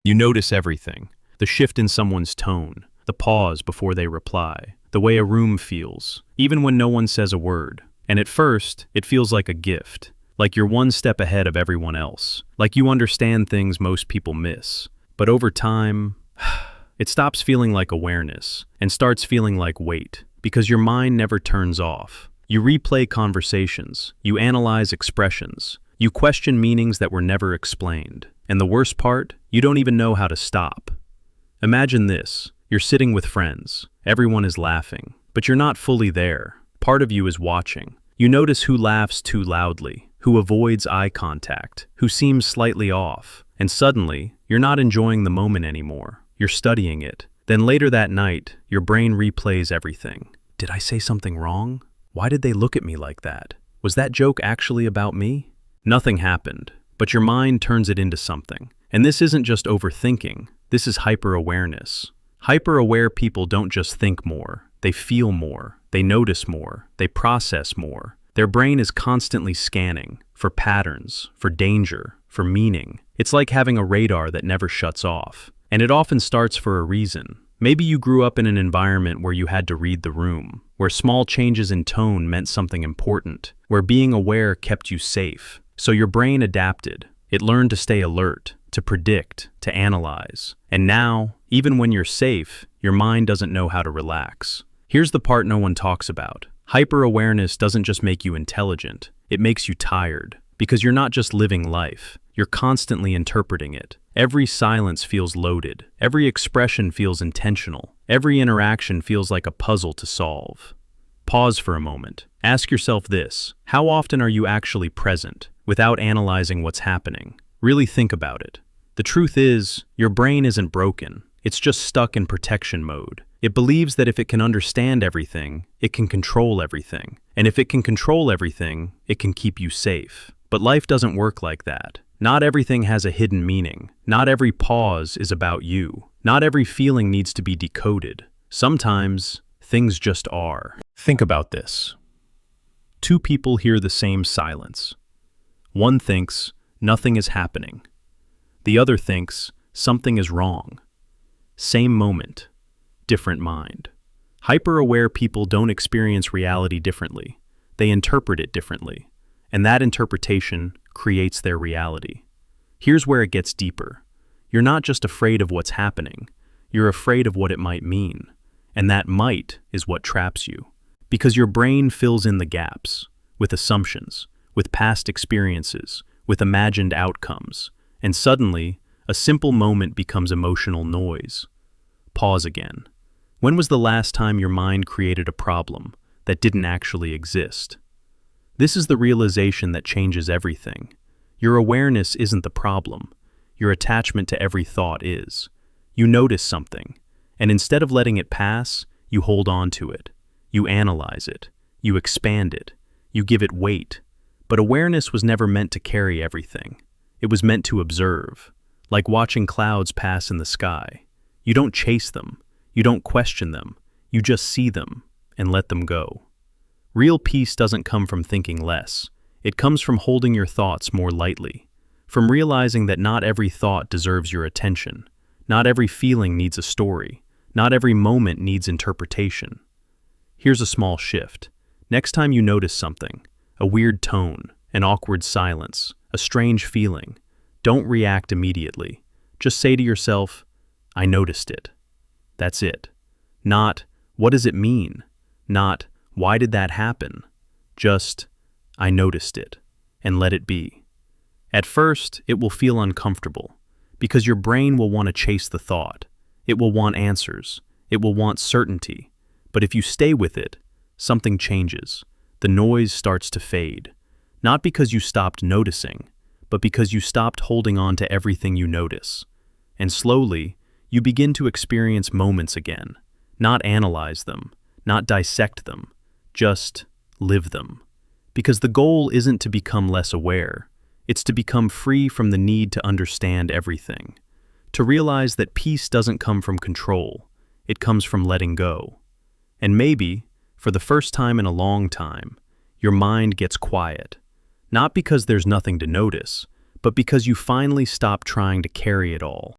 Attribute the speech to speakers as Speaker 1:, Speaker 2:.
Speaker 1: You notice everything: the shift in someone's tone, the pause before they reply, the way a room feels, even when no one says a word. And at first, it feels like a gift, like you're one step ahead of everyone else, like you understand things most people miss. But over time, it stops feeling like awareness and starts feeling like weight, because your mind never turns off. You replay conversations, you analyze expressions, you question meanings that were never explained. And the worst part, you don't even know how to stop. Imagine this: you're sitting with friends, everyone is laughing, but you're not fully there. Part of you is watching. You notice who laughs too loudly, who avoids eye contact, who seems slightly off, and suddenly, you're not enjoying the moment anymore. You're studying it. Then later that night, your brain replays everything. Did I say something wrong? Why did they look at me like that? Was that joke actually about me? Nothing happened, but your mind turns it into something. And this isn't just overthinking, this is hyper-awareness. Hyper-aware people don't just think more, they feel more, they notice more, they process more. Their brain is constantly scanning for patterns, for danger, for meaning. It's like having a radar that never shuts off. And it often starts for a reason. Maybe you grew up in an environment where you had to read the room, where small changes in tone meant something important, where being aware kept you safe. So your brain adapted. It learned to stay alert, to predict, to analyze. And now, even when you're safe, your mind doesn't know how to relax. Here's the part no one talks about. Hyper-awareness doesn't just make you intelligent, it makes you tired. Because you're not just living life, you're constantly interpreting it. Every silence feels loaded. Every expression feels intentional. Every interaction feels like a puzzle to solve. Pause for a moment. Ask yourself this: how often are you actually present, without analyzing what's happening? Really think about it. The truth is, your brain isn't broken. It's just stuck in protection mode. It believes that if it can understand everything, it can control everything. And if it can control everything, it can keep you safe. But life doesn't work like that. Not everything has a hidden meaning. Not every pause is about you. Not every feeling needs to be decoded. Sometimes, things just are. Think about this. Two people hear the same silence. One thinks, nothing is happening. The other thinks, something is wrong. Same moment, different mind. Hyper-aware people don't experience reality differently. They interpret it differently. And that interpretation creates their reality. Here's where it gets deeper. You're not just afraid of what's happening. You're afraid of what it might mean. And that might is what traps you. Because your brain fills in the gaps with assumptions, with past experiences, with imagined outcomes. And suddenly, a simple moment becomes emotional noise. Pause again. When was the last time your mind created a problem that didn't actually exist? This is the realization that changes everything. Your awareness isn't the problem. Your attachment to every thought is. You notice something, and instead of letting it pass, you hold on to it. You analyze it. You expand it. You give it weight. But awareness was never meant to carry everything. It was meant to observe, like watching clouds pass in the sky. You don't chase them. You don't question them. You just see them and let them go. Real peace doesn't come from thinking less. It comes from holding your thoughts more lightly, from realizing that not every thought deserves your attention. Not every feeling needs a story. Not every moment needs interpretation. Here's a small shift. Next time you notice something, a weird tone, an awkward silence, a strange feeling, don't react immediately. Just say to yourself, I noticed it. That's it. Not, what does it mean? Not, why did that happen? Just, I noticed it, and let it be. At first, it will feel uncomfortable, because your brain will want to chase the thought. It will want answers. It will want certainty. But if you stay with it, something changes. The noise starts to fade. Not because you stopped noticing, but because you stopped holding on to everything you notice. And slowly, you begin to experience moments again. Not analyze them, not dissect them, just live them. Because the goal isn't to become less aware, it's to become free from the need to understand everything. To realize that peace doesn't come from control, it comes from letting go. And maybe, for the first time in a long time, your mind gets quiet. Not because there's nothing to notice, but because you finally stop trying to carry it all.